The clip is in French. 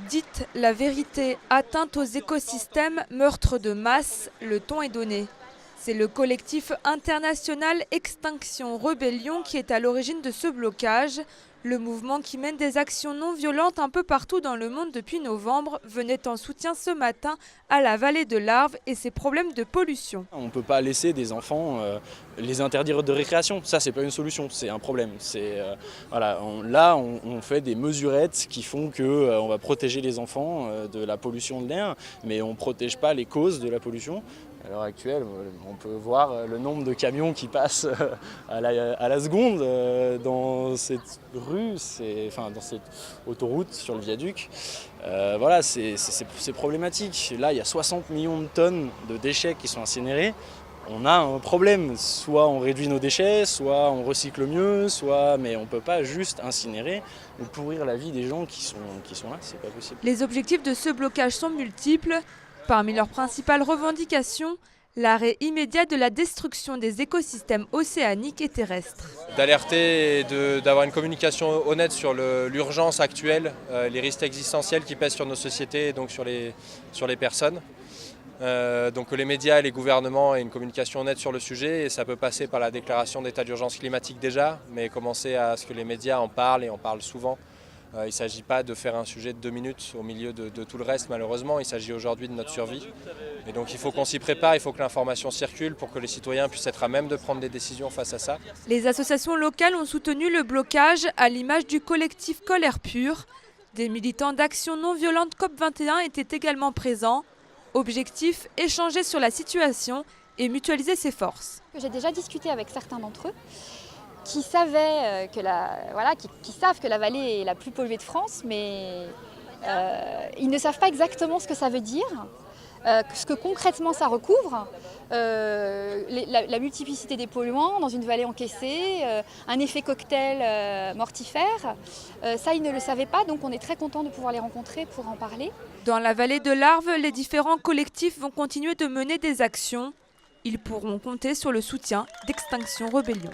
Dites la vérité, atteinte aux écosystèmes, meurtre de masse, le ton est donné. C'est le collectif international Extinction Rebellion qui est à l'origine de ce blocage. Le mouvement qui mène des actions non violentes un peu partout dans le monde depuis novembre venait en soutien ce matin à la vallée de l'Arve et ses problèmes de pollution. On ne peut pas laisser des enfants les interdire de récréation, ça c'est pas une solution, c'est un problème. On fait des mesurettes qui font qu'on va protéger les enfants de la pollution de l'air, mais on ne protège pas les causes de la pollution. À l'heure actuelle, on peut voir le nombre de camions qui passent à la seconde dans cette rue, dans cette autoroute sur le viaduc. C'est problématique. Là, il y a 60 millions de tonnes de déchets qui sont incinérés. On a un problème, soit on réduit nos déchets, soit on recycle mieux, mais on ne peut pas juste incinérer ou pourrir la vie des gens qui sont là, c'est pas possible. Les objectifs de ce blocage sont multiples. Parmi leurs principales revendications, l'arrêt immédiat de la destruction des écosystèmes océaniques et terrestres. D'alerter et d'avoir une communication honnête sur l'urgence actuelle, les risques existentiels qui pèsent sur nos sociétés et donc sur les personnes. Donc que les médias et les gouvernements aient une communication honnête sur le sujet, et ça peut passer par la déclaration d'état d'urgence climatique déjà, mais commencer à ce que les médias en parlent et en parlent souvent. Il ne s'agit pas de faire un sujet de 2 minutes au milieu de tout le reste malheureusement, il s'agit aujourd'hui de notre survie. Et donc il faut qu'on s'y prépare, il faut que l'information circule pour que les citoyens puissent être à même de prendre des décisions face à ça. Les associations locales ont soutenu le blocage à l'image du collectif Colère Pure. Des militants d'Action non violente COP21 étaient également présents. Objectif, échanger sur la situation et mutualiser ses forces. J'ai déjà discuté avec certains d'entre eux qui savaient qui savent que la vallée est la plus polluée de France, mais ils ne savent pas exactement ce que ça veut dire, ce que concrètement ça recouvre, la multiplicité des polluants dans une vallée encaissée, un effet cocktail mortifère. Ça, ils ne le savaient pas, donc on est très content de pouvoir les rencontrer pour en parler. Dans la vallée de l'Arve, les différents collectifs vont continuer de mener des actions. Ils pourront compter sur le soutien d'Extinction Rebellion.